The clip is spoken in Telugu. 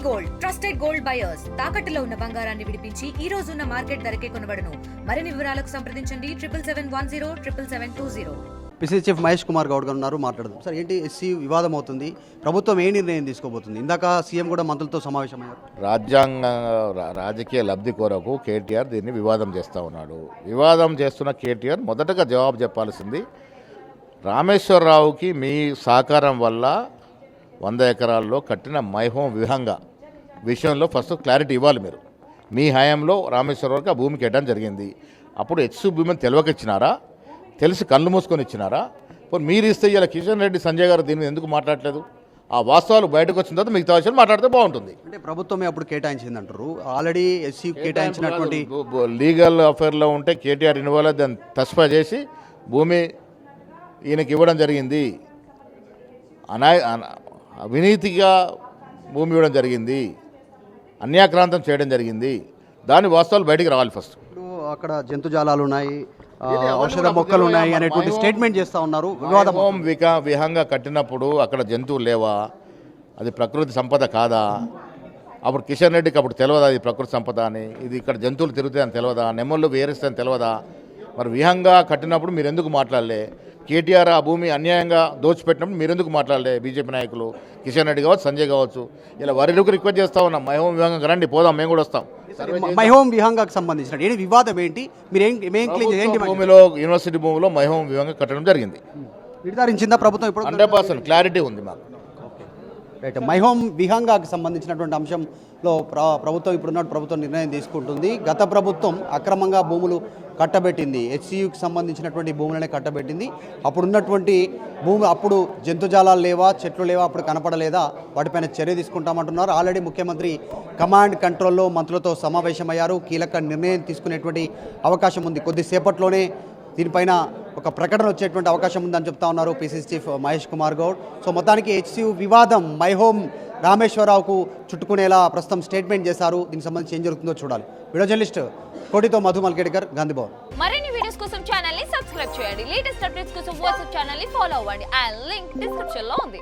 గోల్డ్ ట్రస్టెడ్ గోల్డ్ బయర్స్ తాకట్టులో ఉన్న బంగారాన్ని విడిపించి ఈ రోజు ఉన్న మార్కెట్ ధరకే కొనబడును. మరిన్ని వివరాలకు సంప్రదించండి 77107720. పిసిసి చీఫ్ మహేష్ కుమార్ గౌడ్ గారు ఉన్నారు, మాట్లాడదాం. సార్, ఏంటి ఎస్సీ వివాదం అవుతుంది, ప్రభుత్వం ఏ నిర్ణయం తీసుకోబోతుంది? ఇందాక సీఎం కూడా మంత్రులతో సమావేశమయ్యారు. రాజకీయ లబ్ధి కొరకు కేటీఆర్ దీన్ని వివాదం చేస్తూ ఉన్నాడు. వివాదం చేస్తున్న కేటీఆర్ మొదటగా జవాబు చెప్పాల్సింది, రామేశ్వరరావుకి మీ సహకారం వల్ల 100 ఎకరాల్లో కట్టిన మైహోం విహంగ విషయంలో ఫస్ట్ క్లారిటీ ఇవ్వాలి. మీరు మీ హయాంలో రామేశ్వరరావుకి ఆ భూమి కేటాయించడం జరిగింది. అప్పుడు హెచ్సి భూమిని తెలియక ఇచ్చినారా, తెలిసి కళ్ళు మూసుకొని ఇచ్చినారా? మీరు ఇస్తే ఇలా కిషన్ రెడ్డి సంజయ్ గారు దీని మీద ఎందుకు మాట్లాడలేదు? ఆ వాస్తవాలు బయటకు వచ్చిన తర్వాత మిగతా విషయాలు మాట్లాడితే బాగుంటుంది. అంటే ప్రభుత్వమే అప్పుడు కేటాయించింది అంటారు. ఆల్రెడీ ఎస్సీ కేటాయించినటువంటి లీగల్ అఫేర్లో ఉంటే కేటీఆర్ ఇన్వాల్వ్ దాన్ని తస్ఫా చేసి భూమి ఈయనకి ఇవ్వడం జరిగింది, అవినీతిగా భూమి ఇవ్వడం జరిగింది, అన్యాక్రాంతం చేయడం జరిగింది. దాని వాస్తవాలు బయటికి రావాలి. ఫస్ట్ ఇప్పుడు అక్కడ జంతుజాలాలు ఉన్నాయి, ఔషధ మొక్కలు ఉన్నాయి అనేటువంటి స్టేట్మెంట్ చేస్తూ ఉన్నారు. మైహోం విహంగా కట్టినప్పుడు అక్కడ జంతువులు లేవా? అది ప్రకృతి సంపద కాదా? అప్పుడు కిషన్ రెడ్డికి అప్పుడు తెలియదా ఇది ప్రకృతి సంపద అని? ఇది ఇక్కడ జంతువులు తిరుగుతాయని తెలియదా? నెమ్మళ్ళు వేరేస్తాయని తెలియదా? మరి విహంగా కట్టినప్పుడు మీరు ఎందుకు మాట్లాడలే? కేటీఆర్ ఆ భూమి అన్యాయంగా దోచిపెట్టినప్పుడు మీరెందుకు మాట్లాడలే? బీజేపీ నాయకులు కిషన్ రెడ్డి కావచ్చు, సంజయ్ కావచ్చు. ఇలా వరికు రిక్వెస్ట్ చేస్తా ఉన్నాం, మైహోం విహంగా రండి, పోదాం, మేము కూడా వస్తాం. మైహోం విహంగాకు సంబంధించిన ఏంటి వివాదం ఏంటి? భూమిలో యూనివర్సిటీ భూమిలో మైహోం విహంగా కట్టడం జరిగింది. నిర్ధారించిందా ప్రభుత్వం? ఇప్పుడు 100% క్లారిటీ ఉంది మాకు. రైట్. మైహోం విహంగాకు సంబంధించినటువంటి అంశంలో ప్రభుత్వం ఇప్పుడున్న ప్రభుత్వం నిర్ణయం తీసుకుంటుంది. గత ప్రభుత్వం అక్రమంగా భూములు కట్టబెట్టింది, హెచ్సియుకి సంబంధించినటువంటి భూములనే కట్టబెట్టింది. అప్పుడున్నటువంటి భూమి అప్పుడు జంతుజాలాలు లేవా, చెట్లు లేవా, అప్పుడు కనపడలేదా? వాటిపైన చర్య తీసుకుంటామంటున్నారు. ఆల్రెడీ ముఖ్యమంత్రి కమాండ్ కంట్రోల్లో మంత్రులతో సమావేశమయ్యారు. కీలక నిర్ణయం తీసుకునేటువంటి అవకాశం ఉంది. కొద్దిసేపట్లోనే దీనిపైన ఒక ప్రకటన వచ్చేటువంటి అవకాశం ఉందని చెప్తా ఉన్నారు PCC chief Mahesh Kumar Goud. So మొత్తానికి హెచ్సియు వివాదం మైహోం రామేశ్వరరావుకు చుట్టుకునేలా ప్రస్తుతం స్టేట్మెంట్ చేశారు. దీనికి సంబంధించి ఏం జరుగుతుందో చూడాలి. వీడియో జర్నలిస్ట్ కోటితో మధు మల్కేడ్కర్, గాంధీభవన్. మరిన్ని వీడియోస్ కోసం ఛానల్ ని సబ్స్క్రైబ్ చేయండి. లేటెస్ట్ అప్డేట్స్ కోసం వాట్సాప్ ఛానల్ ని ఫాలో అవ్వండి. ఆ లింక్ డిస్క్రిప్షన్ లో ఉంది.